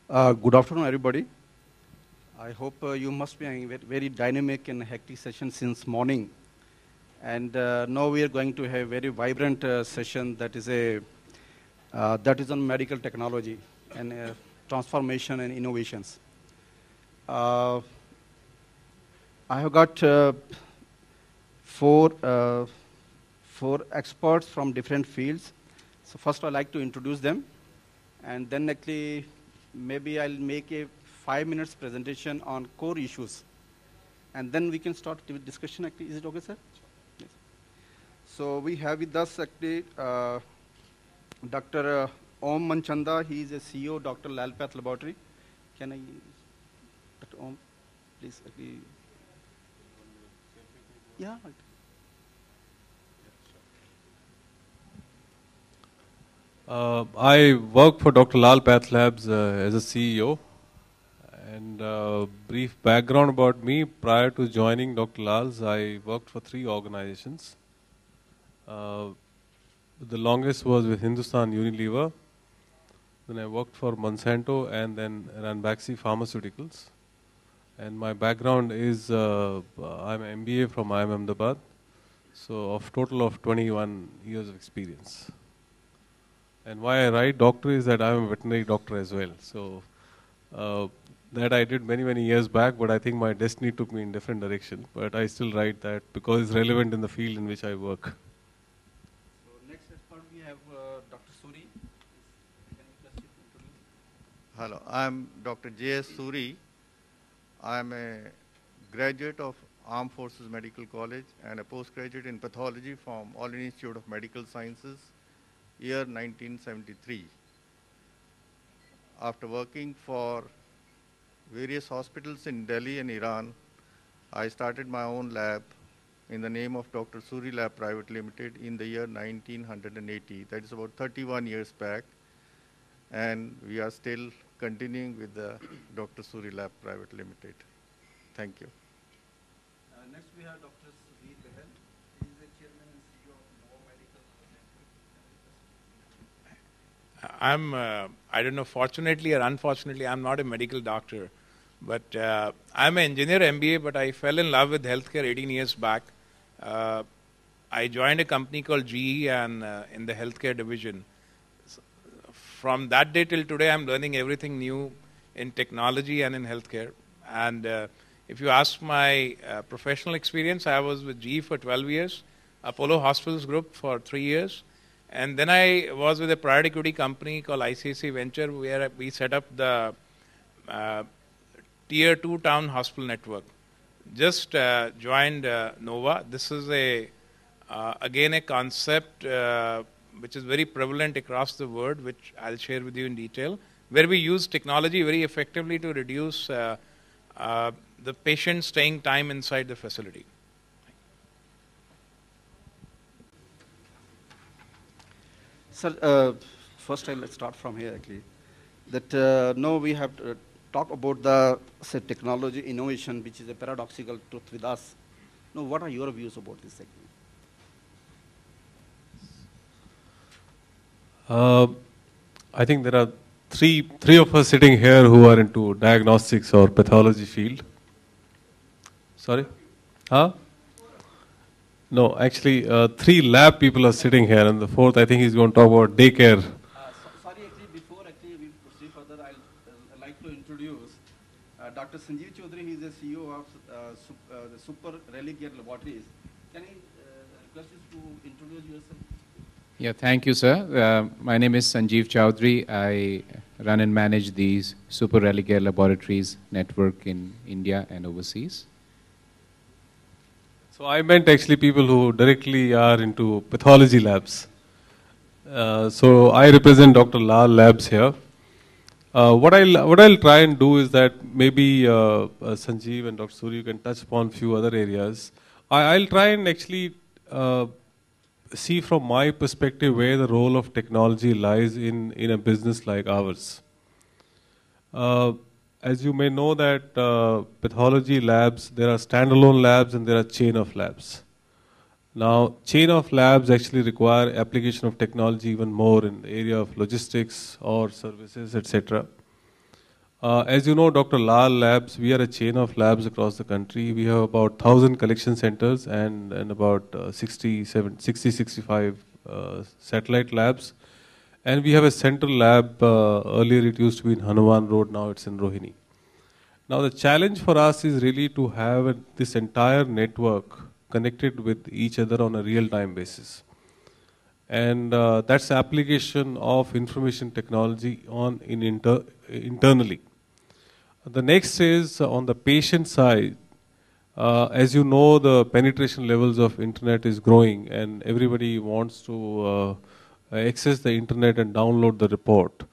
Good afternoon, everybody. I hope you must be having a very dynamic and hectic session since morning. And now we are going to have a very vibrant session that is on medical technology and transformation and innovations. Uh, I have got four, uh, four experts from different fields. So first I'd like to introduce them. And then actually, maybe I'll make a 5 minutes presentation on core issues. And then we can start with discussion. Actually, is it okay, sir? Yes. So we have with us actually Dr. Om Manchanda. He is a CEO of Dr. Lalpath Laboratory. Can I, Dr. Om, please actually. Yeah. I work for Dr. Lal Path Labs as a CEO. And brief background about me, prior to joining Dr. Lal's, I worked for 3 organizations. The longest was with Hindustan Unilever. Then I worked for Monsanto and then Ranbaxy Pharmaceuticals. And my background is, I'm an MBA from IIM Ahmedabad. So of total of 21 years of experience. And why I write doctor is that I'm a veterinary doctor as well. So that I did many years back, but I think my destiny took me in different direction. But I still write that because it's relevant in the field in which I work. So next expert we have Dr. Suri. Can you just introduce? Hello, I'm Dr. J.S. Suri. I'm a graduate of Armed Forces Medical College and a postgraduate in pathology from All India Institute of Medical Sciences, year 1973. After working for various hospitals in Delhi and Iran, I started my own lab in the name of Dr. Suri Lab Private Limited in the year 1980. That is about 31 years back. And we are still continuing with the Dr. Suri Lab Private Limited. Thank you. Next we have Dr. Sudhir Behel. He is the chairman and CEO of Nova Medical. I don't know, fortunately or unfortunately, I'm not a medical doctor, but I'm an engineer MBA, but I fell in love with healthcare 18 years back. I joined a company called GE and in the healthcare division. From that day till today, I'm learning everything new in technology and in healthcare. And if you ask my professional experience, I was with GE for 12 years, Apollo Hospitals Group for 3 years. And then I was with a private equity company called ICICI Venture, where we set up the Tier 2 town hospital network. Just joined Nova. This is again a concept which is very prevalent across the world, which I'll share with you in detail, where we use technology very effectively to reduce the patient staying time inside the facility. Sir, first let's start from here actually. That now we have to talk about the technology innovation, which is a paradoxical truth with us. Now, what are your views about this segment? I think there are three of us sitting here who are into diagnostics or pathology field. Sorry? Huh? No, actually, 3 lab people are sitting here, and the 4th, I think he's going to talk about daycare. Sorry, actually, before we proceed further, I'd like to introduce Dr. Sanjeev Chaudhary. He's the CEO of the Super Reliquare Laboratories. Can I request you to introduce yourself? Yeah, thank you, sir. My name is Sanjeev Chaudhary. I run and manage the Super Reliquare Laboratories network in India and overseas. So I meant actually people who directly are into pathology labs. So I represent Dr. Lal Labs here. What I'll try and do is that maybe Sanjeev and Dr. Suri, you can touch upon a few other areas. I'll try and actually see from my perspective where the role of technology lies in a business like ours. As you may know that pathology labs, there are standalone labs and there are chain of labs. Now, chain of labs actually require application of technology even more in the area of logistics or services, etc. As you know, Dr. Lal Labs, we are a chain of labs across the country. We have about 1,000 collection centers and about 65 satellite labs. And we have a central lab. Earlier it used to be in Hanuman Road, now it's in Rohini. Now the challenge for us is really to have this entire network connected with each other on a real-time basis. And that's the application of information technology internally. The next is on the patient side. As you know, the penetration levels of internet is growing and everybody wants to access the internet and download the report.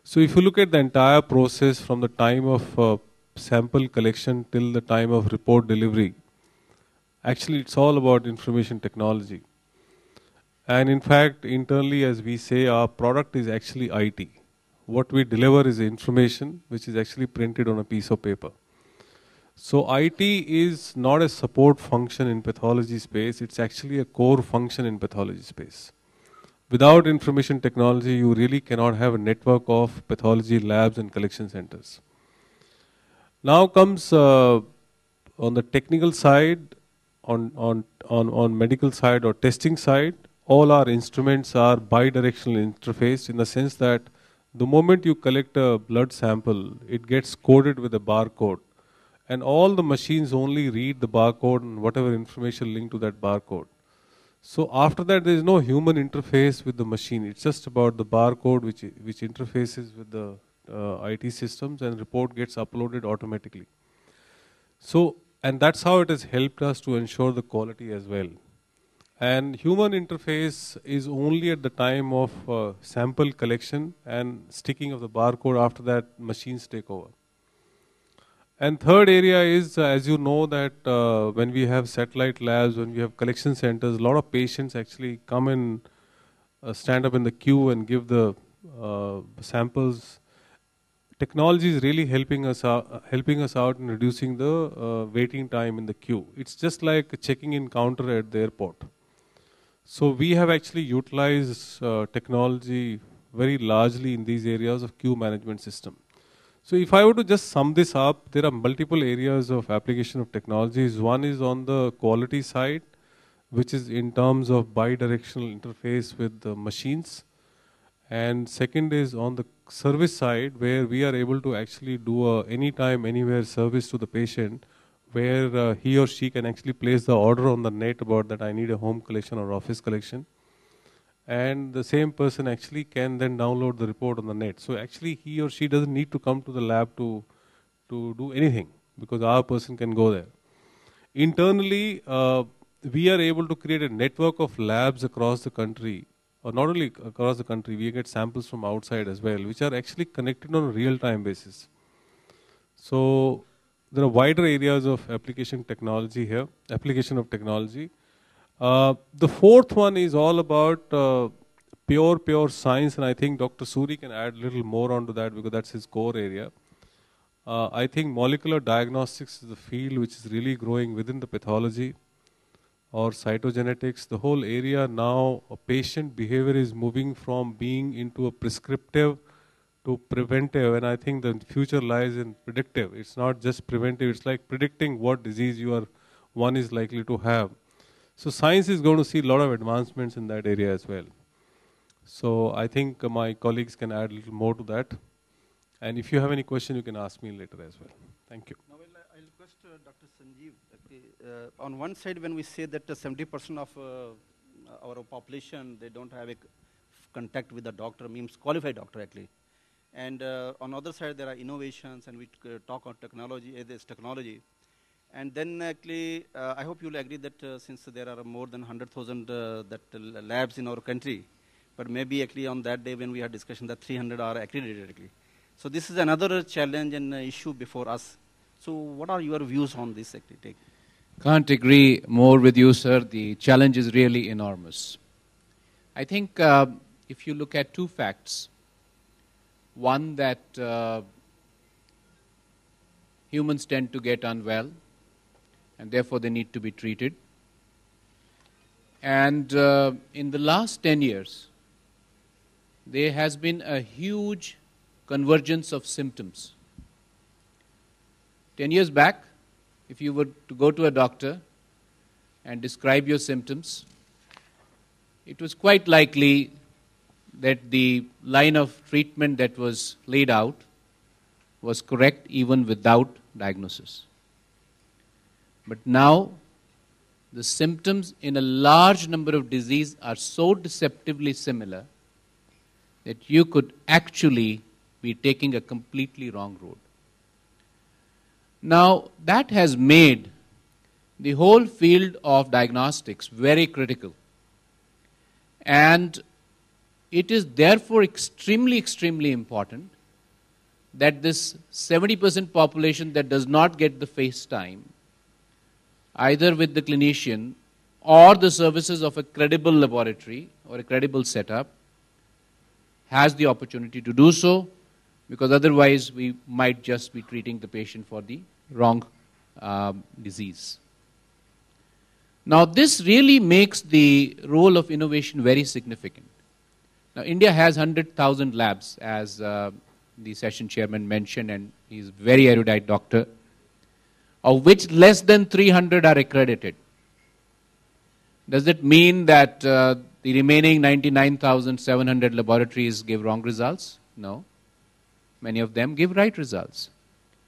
So if you look at the entire process from the time of sample collection till the time of report delivery, actually it's all about information technology. And in fact, internally, as we say, our product is actually IT. What we deliver is information which is actually printed on a piece of paper. So IT is not a support function in pathology space, it's actually a core function in pathology space. Without information technology, you really cannot have a network of pathology labs and collection centers. Now comes on the technical side, on medical side or testing side, all our instruments are bidirectional interface in the sense that the moment you collect a blood sample, it gets coded with a barcode. And all the machines only read the barcode and whatever information linked to that barcode. So after that, there is no human interface with the machine. It's just about the barcode which interfaces with the IT systems and report gets uploaded automatically. So, and that's how it has helped us to ensure the quality as well. And human interface is only at the time of sample collection and sticking of the barcode. After that, machines take over. And third area is, as you know, that when we have satellite labs, when we have collection centers, a lot of patients actually come and stand up in the queue and give the samples. Technology is really helping us out in reducing the waiting time in the queue. It's just like a checking-in counter at the airport. So we have actually utilized technology very largely in these areas of queue management system. So if I were to just sum this up, there are multiple areas of application of technologies. One is on the quality side, which is in terms of bidirectional interface with the machines. And second is on the service side, where we are able to actually do a anytime, anywhere service to the patient, where he or she can actually place the order on the net about that I need a home collection or office collection. And the same person actually can then download the report on the net. So actually he or she doesn't need to come to the lab to do anything because our person can go there. Internally, we are able to create a network of labs across the country, or not only across the country, we get samples from outside as well, which are actually connected on a real-time basis. So there are wider areas of application technology here, application of technology. The fourth one is all about pure science, and I think Dr. Suri can add a little more onto that because that's his core area. I think molecular diagnostics is the field which is really growing within the pathology or cytogenetics. The whole area now, patient behavior is moving from being into a prescriptive to preventive, and I think the future lies in predictive. It's not just preventive, it's like predicting what disease one is likely to have. So science is going to see a lot of advancements in that area as well. So I think my colleagues can add a little more to that. And if you have any question, you can ask me later as well. Thank you. Now I'll request Dr. Sanjeev. On one side, when we say that 70% of our population, they don't have a contact with a doctor, means qualified doctor actually. And on the other side, there are innovations, and we talk on technology, this technology. And then actually, I hope you'll agree that since there are more than 100,000 labs in our country, but maybe actually on that day when we had discussion that 300 are accredited actually. So this is another challenge and issue before us. So what are your views on this actually? Can't agree more with you, sir. The challenge is really enormous. I think if you look at two facts, one that humans tend to get unwell, and therefore they need to be treated. And in the last 10 years, there has been a huge convergence of symptoms 10 years back, if you were to go to a doctor and describe your symptoms, it was quite likely that the line of treatment that was laid out was correct even without diagnosis. But now, the symptoms in a large number of diseases are so deceptively similar that you could actually be taking a completely wrong road. Now, that has made the whole field of diagnostics very critical. And it is therefore extremely, extremely important that this 70% population that does not get the face time, either with the clinician or the services of a credible laboratory or a credible setup, has the opportunity to do so, because otherwise we might just be treating the patient for the wrong disease. Now, this really makes the role of innovation very significant. Now, India has 100,000 labs, as the session chairman mentioned, and he's a very erudite doctor, of which less than 300 are accredited. Does it mean that the remaining 99,700 laboratories give wrong results? No. Many of them give right results.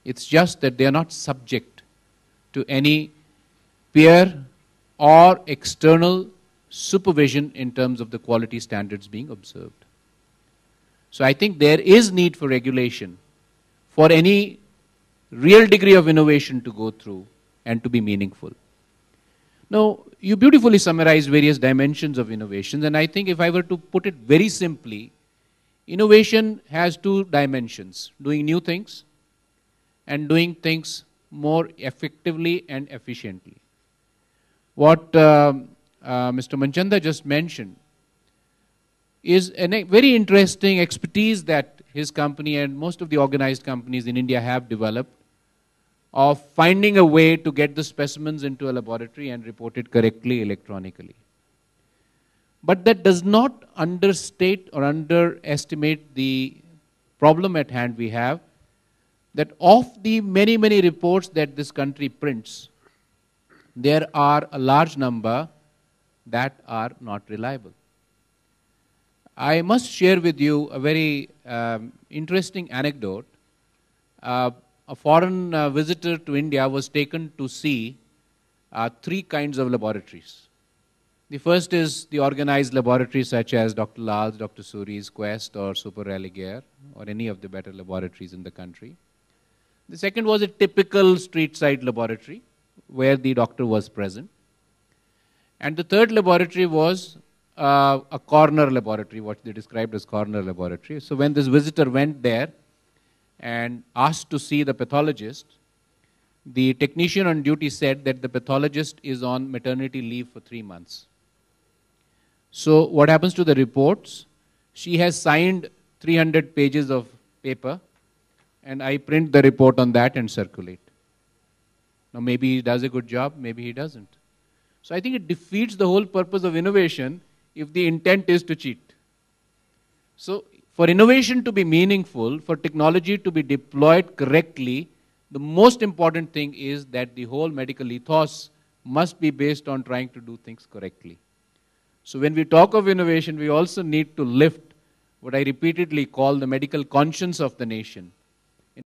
It's just that they are not subject to any peer or external supervision in terms of the quality standards being observed. So I think there is need for regulation for any real degree of innovation to go through and to be meaningful. Now, you beautifully summarized various dimensions of innovations, and I think if I were to put it very simply, innovation has two dimensions: doing new things and doing things more effectively and efficiently. What Mr. Manchanda just mentioned is a very interesting expertise that his company and most of the organized companies in India have developed, of finding a way to get the specimens into a laboratory and report it correctly electronically. But that does not understate or underestimate the problem at hand we have, that of the many, many reports that this country prints, there are a large number that are not reliable. I must share with you a very interesting anecdote. A foreign visitor to India was taken to see three kinds of laboratories. The first is the organized laboratories such as Dr. Lal's, Dr. Suri's, Quest or Super Religare, or any of the better laboratories in the country. The second was a typical street side laboratory where the doctor was present. And the third laboratory was a corner laboratory, what they described as corner laboratory. So when this visitor went there and asked to see the pathologist, the technician on duty said that the pathologist is on maternity leave for 3 months. So what happens to the reports? She has signed 300 pages of paper, and I print the report on that and circulate. Now maybe he does a good job, maybe he doesn't. So I think it defeats the whole purpose of innovation if the intent is to cheat. So for innovation to be meaningful, for technology to be deployed correctly, the most important thing is that the whole medical ethos must be based on trying to do things correctly. So when we talk of innovation, we also need to lift what I repeatedly call the medical conscience of the nation,